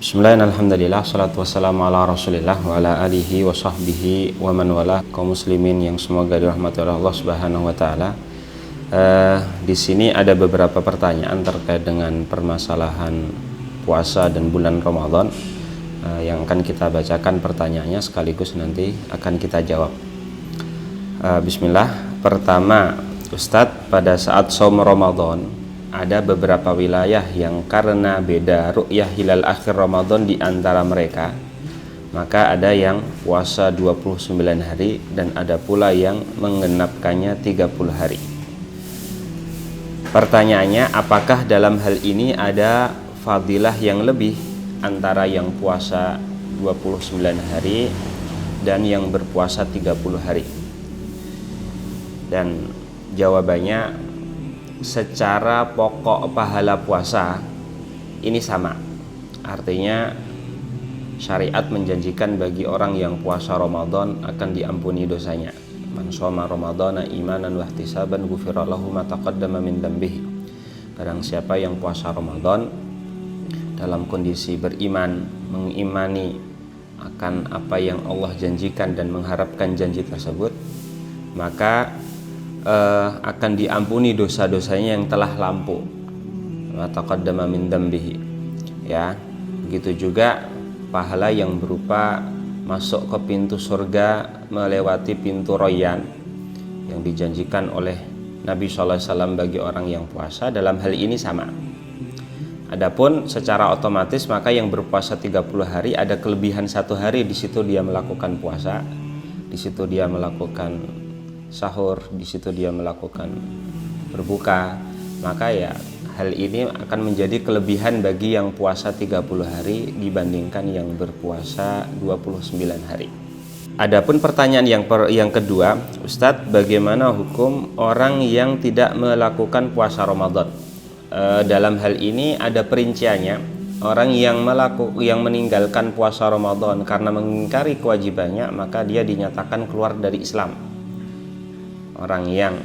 Bismillahirrahmanirrahim. Alhamdulillah, salatu wassalamu ala rasulillah wa ala alihi wa sahbihi wa man wala, kaum muslimin yang semoga dirahmati oleh Allah subhanahu wa ta'ala. Di sini ada beberapa pertanyaan terkait dengan permasalahan puasa dan bulan Ramadan, yang akan kita bacakan pertanyaannya sekaligus nanti akan kita jawab. Bismillah. Pertama, Ustadz, pada saat shaum Ramadan ada beberapa wilayah yang karena beda ru'yah hilal akhir Ramadan di antara mereka, maka ada yang puasa 29 hari dan ada pula yang menggenapkannya 30 hari. Pertanyaannya, apakah dalam hal ini ada fadilah yang lebih antara yang puasa 29 hari dan yang berpuasa 30 hari? Dan jawabannya, secara pokok pahala puasa ini sama. Artinya syariat menjanjikan bagi orang yang puasa Ramadan akan diampuni dosanya. Man shoma ramadhana imanan wa ihtisaban ghufira lahu ma taqaddama min dambihi. Barang siapa yang puasa Ramadan dalam kondisi beriman, mengimani akan apa yang Allah janjikan dan mengharapkan janji tersebut, maka akan diampuni dosa-dosanya yang telah lampau. Wa taqaddama min dambihi. Ya, begitu juga pahala yang berupa masuk ke pintu surga melewati pintu Rayyan yang dijanjikan oleh Nabi sallallahu alaihi wasallam bagi orang yang puasa, dalam hal ini sama. Adapun secara otomatis maka yang berpuasa 30 hari ada kelebihan 1 hari, di situ dia melakukan puasa, di situ dia melakukan sahur, di situ dia melakukan berbuka, maka ya hal ini akan menjadi kelebihan bagi yang puasa 30 hari dibandingkan yang berpuasa 29 hari. Adapun pertanyaan yang kedua, Ustadz, bagaimana hukum orang yang tidak melakukan puasa Ramadan? Dalam hal ini ada perinciannya. Orang yang meninggalkan puasa Ramadan karena mengingkari kewajibannya, maka dia dinyatakan keluar dari Islam. Orang yang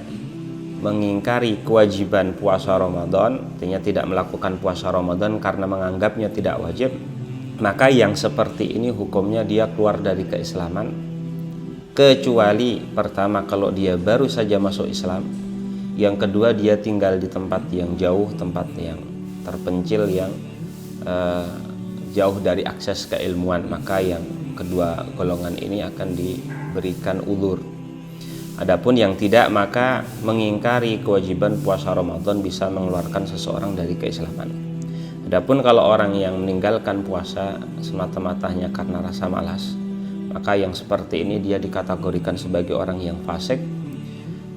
mengingkari kewajiban puasa Ramadan, artinya tidak melakukan puasa Ramadan karena menganggapnya tidak wajib, maka yang seperti ini hukumnya dia keluar dari keislaman, kecuali pertama kalau dia baru saja masuk Islam, yang kedua dia tinggal di tempat yang jauh, tempat yang terpencil, yang jauh dari akses keilmuan, maka yang kedua golongan ini akan diberikan uzur. Adapun yang tidak, maka mengingkari kewajiban puasa Ramadan bisa mengeluarkan seseorang dari keislaman. Adapun kalau orang yang meninggalkan puasa semata-matanya karena rasa malas, maka yang seperti ini dia dikategorikan sebagai orang yang fasik.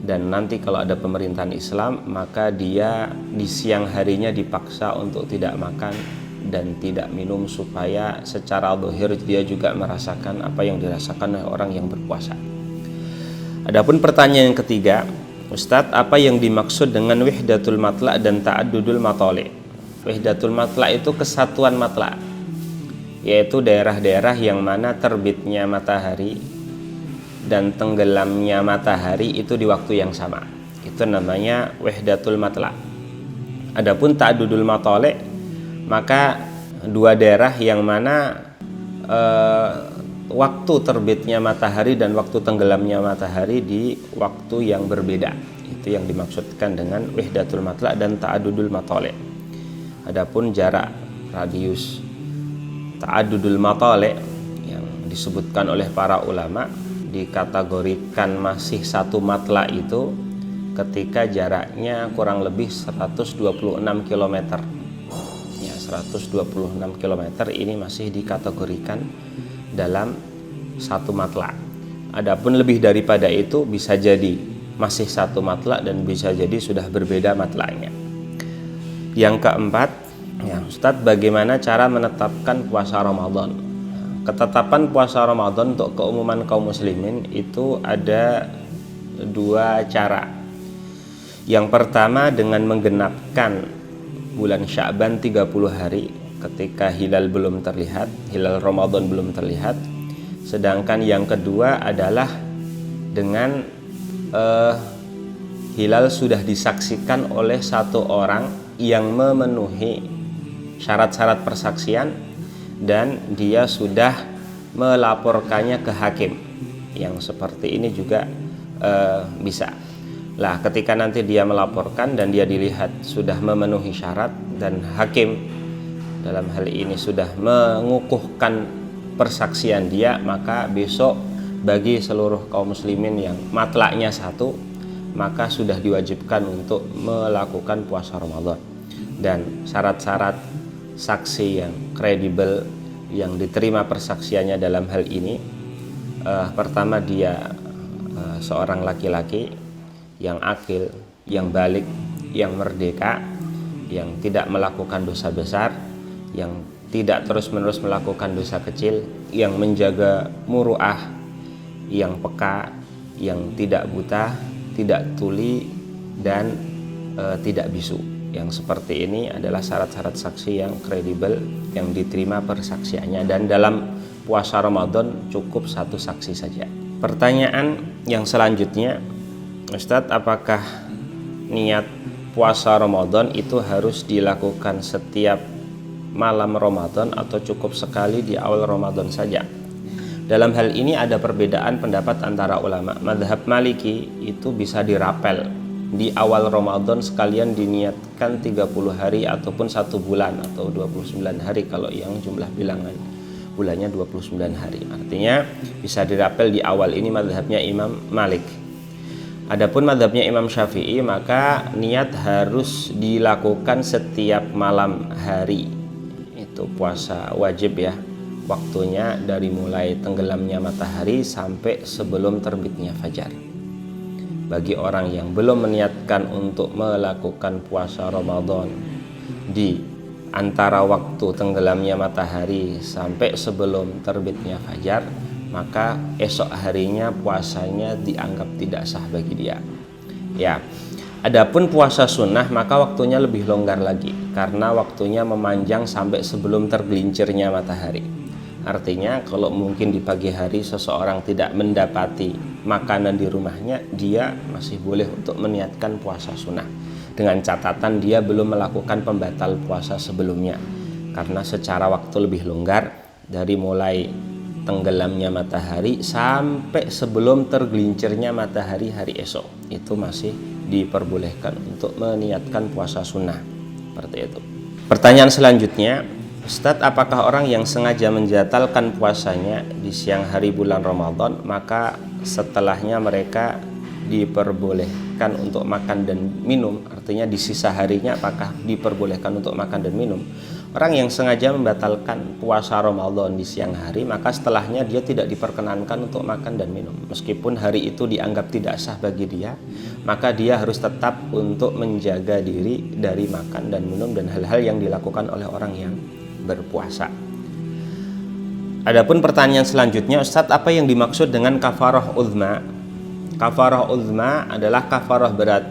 Dan nanti kalau ada pemerintahan Islam, maka dia di siang harinya dipaksa untuk tidak makan dan tidak minum, supaya secara zahir dia juga merasakan apa yang dirasakan oleh orang yang berpuasa. Adapun pertanyaan yang ketiga, Ustadz, apa yang dimaksud dengan wahdatul matla' dan ta'addudul matali'? Wahdatul matla' itu kesatuan matla', yaitu daerah-daerah yang mana terbitnya matahari dan tenggelamnya matahari itu di waktu yang sama. Itu namanya wahdatul matla'. Adapun ta'addudul matali', maka dua daerah yang mana waktu terbitnya matahari dan waktu tenggelamnya matahari di waktu yang berbeda. Itu yang dimaksudkan dengan wahdatul matla' dan ta'addudul matali'. Adapun jarak, radius ta'addudul matali' yang disebutkan oleh para ulama dikategorikan masih satu matla' itu ketika jaraknya kurang lebih 126 km. Ya, 126 km ini masih dikategorikan dalam satu matla'. Adapun lebih daripada itu bisa jadi masih satu matla' dan bisa jadi sudah berbeda matla'nya. Yang keempat, ya Ustadz, bagaimana cara menetapkan puasa Ramadan? Ketetapan puasa Ramadan untuk keumuman kaum muslimin itu ada dua cara. Yang pertama dengan menggenapkan bulan Sya'ban 30 hari ketika hilal belum terlihat, hilal Ramadan belum terlihat. Sedangkan yang kedua adalah dengan hilal sudah disaksikan oleh satu orang yang memenuhi syarat-syarat persaksian dan dia sudah melaporkannya ke hakim. Yang seperti ini juga bisa. Lah, ketika nanti dia melaporkan dan dia dilihat sudah memenuhi syarat dan hakim dalam hal ini sudah mengukuhkan persaksian dia, maka besok bagi seluruh kaum muslimin yang matlaknya satu, maka sudah diwajibkan untuk melakukan puasa Ramadan. Dan syarat-syarat saksi yang kredibel yang diterima persaksiannya dalam hal ini, pertama dia seorang laki-laki yang akil, yang balik, yang merdeka, yang tidak melakukan dosa besar, yang tidak terus-menerus melakukan dosa kecil, yang menjaga muru'ah, yang peka, yang tidak buta, tidak tuli, dan tidak bisu. Yang seperti ini adalah syarat-syarat saksi yang kredibel yang diterima persaksiannya, dan dalam puasa Ramadan cukup satu saksi saja. Pertanyaan yang selanjutnya, Ustadz, apakah niat puasa Ramadan itu harus dilakukan setiap malam Ramadan atau cukup sekali di awal Ramadan saja? Dalam hal ini ada perbedaan pendapat antara ulama. Mazhab Maliki itu bisa dirapel di awal Ramadan sekalian diniatkan 30 hari ataupun 1 bulan atau 29 hari kalau yang jumlah bilangan bulannya 29 hari. Artinya bisa dirapel di awal, ini mazhabnya Imam Malik. Adapun mazhabnya Imam Syafi'i, maka niat harus dilakukan setiap malam hari. Itu puasa wajib ya. Waktunya dari mulai tenggelamnya matahari sampai sebelum terbitnya fajar. Bagi orang yang belum meniatkan untuk melakukan puasa Ramadan di antara waktu tenggelamnya matahari sampai sebelum terbitnya fajar, maka esok harinya puasanya dianggap tidak sah bagi dia. Ya, adapun puasa sunnah maka waktunya lebih longgar lagi karena waktunya memanjang sampai sebelum tergelincirnya matahari. Artinya kalau mungkin di pagi hari seseorang tidak mendapati makanan di rumahnya, dia masih boleh untuk meniatkan puasa sunnah dengan catatan dia belum melakukan pembatal puasa sebelumnya, karena secara waktu lebih longgar dari mulai tenggelamnya matahari sampai sebelum tergelincirnya matahari hari esok, itu masih diperbolehkan untuk meniatkan puasa sunnah. Seperti itu. Pertanyaan selanjutnya, Ustadz, apakah orang yang sengaja menjatalkan puasanya di siang hari bulan Ramadan, maka setelahnya mereka diperbolehkan untuk makan dan minum? Artinya di sisa harinya apakah diperbolehkan untuk makan dan minum? Orang yang sengaja membatalkan puasa Ramadan di siang hari, maka setelahnya dia tidak diperkenankan untuk makan dan minum. Meskipun hari itu dianggap tidak sah bagi dia, maka dia harus tetap untuk menjaga diri dari makan dan minum dan hal-hal yang dilakukan oleh orang yang berpuasa. Adapun pertanyaan selanjutnya, Ustadz, apa yang dimaksud dengan kafarah uzma? Kafarah uzma adalah kafarah berat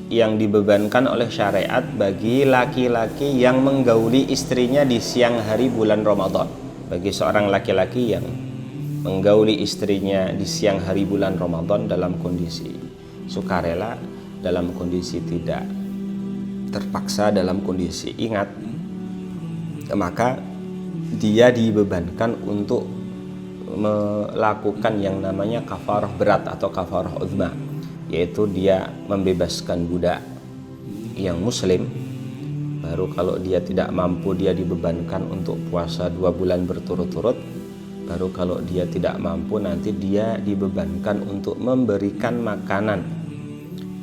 yang dibebankan oleh syariat bagi laki-laki yang menggauli istrinya di siang hari bulan Ramadan. Bagi seorang laki-laki yang menggauli istrinya di siang hari bulan Ramadan dalam kondisi sukarela, dalam kondisi tidak terpaksa, dalam kondisi ingat, maka dia dibebankan untuk melakukan yang namanya kafarah berat atau kafarah uzma, yaitu dia membebaskan budak yang muslim. Baru kalau dia tidak mampu, dia dibebankan untuk puasa 2 bulan berturut-turut. Baru kalau dia tidak mampu, nanti dia dibebankan untuk memberikan makanan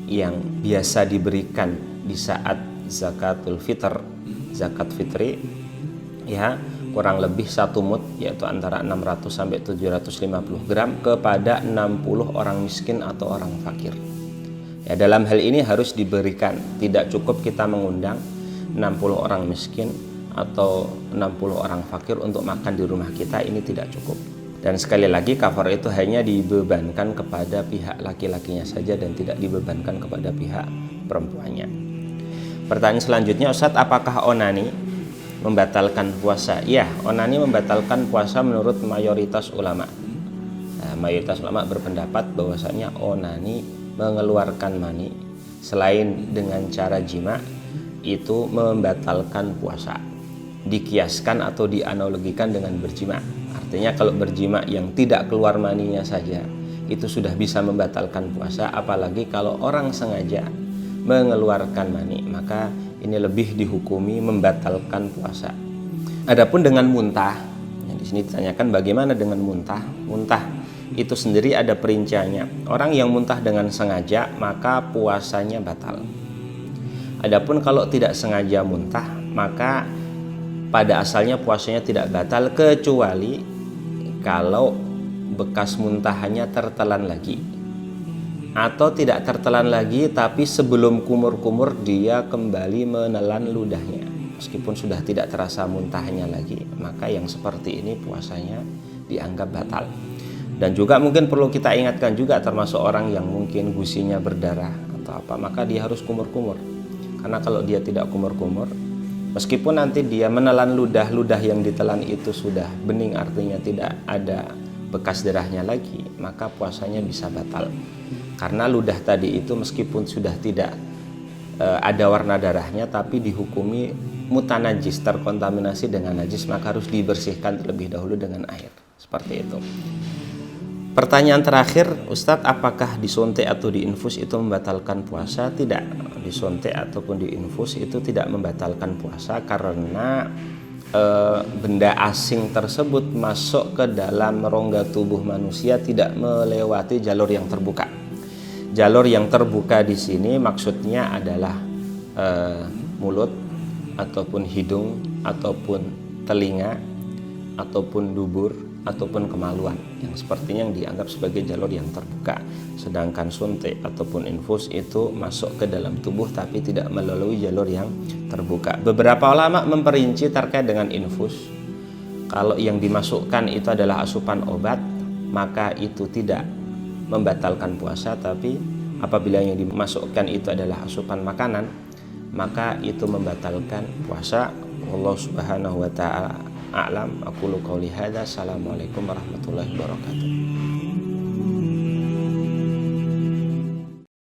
yang biasa diberikan di saat zakatul fitr, zakat fitri, ya, kurang lebih 1 mud, yaitu antara 600 sampai 750 gram kepada 60 orang miskin atau orang fakir. Ya, dalam hal ini harus diberikan, tidak cukup kita mengundang 60 orang miskin atau 60 orang fakir untuk makan di rumah kita, ini tidak cukup. Dan sekali lagi, kafarah itu hanya dibebankan kepada pihak laki-lakinya saja dan tidak dibebankan kepada pihak perempuannya. Pertanyaan selanjutnya, Ustadz, apakah onani membatalkan puasa? Ya, onani membatalkan puasa menurut mayoritas ulama. Mayoritas ulama berpendapat bahwasanya onani mengeluarkan mani selain dengan cara jima itu membatalkan puasa. dikiaskan atau dianalogikan dengan berjima. Artinya kalau berjima yang tidak keluar maninya saja itu sudah bisa membatalkan puasa, apalagi kalau orang sengaja mengeluarkan mani, maka ini lebih dihukumi membatalkan puasa. Adapun dengan muntah, yang di sini ditanyakan bagaimana dengan muntah? Muntah itu sendiri ada perinciannya. Orang yang muntah dengan sengaja maka puasanya batal. Adapun kalau tidak sengaja muntah, maka pada asalnya puasanya tidak batal kecuali kalau bekas muntahannya tertelan lagi, atau tidak tertelan lagi tapi sebelum kumur-kumur dia kembali menelan ludahnya meskipun sudah tidak terasa muntahnya lagi, maka yang seperti ini puasanya dianggap batal. Dan juga mungkin perlu kita ingatkan juga termasuk orang yang mungkin gusinya berdarah atau apa, maka dia harus kumur-kumur. Karena kalau dia tidak kumur-kumur, meskipun nanti dia menelan ludah yang ditelan itu sudah bening, artinya tidak ada bekas darahnya lagi, maka puasanya bisa batal. Karena ludah tadi itu meskipun sudah tidak ada warna darahnya, tapi dihukumi mutanajis, terkontaminasi dengan najis, maka harus dibersihkan terlebih dahulu dengan air. Seperti itu. Pertanyaan terakhir, Ustadz, apakah disuntik atau diinfus itu membatalkan puasa? Tidak, disuntik ataupun diinfus itu tidak membatalkan puasa karena benda asing tersebut masuk ke dalam rongga tubuh manusia tidak melewati jalur yang terbuka. Jalur yang terbuka di sini maksudnya adalah mulut ataupun hidung ataupun telinga ataupun dubur ataupun kemaluan, yang sepertinya yang dianggap sebagai jalur yang terbuka. Sedangkan suntik ataupun infus itu masuk ke dalam tubuh tapi tidak melalui jalur yang terbuka. Beberapa ulama memperinci terkait dengan infus. Kalau yang dimasukkan itu adalah asupan obat, maka itu tidak membatalkan puasa, tapi apabila yang dimasukkan itu adalah asupan makanan, maka itu membatalkan puasa. Allah Subhanahu wa taala a'lam. Aqulu qouli hadza. Assalamualaikum warahmatullahi wabarakatuh.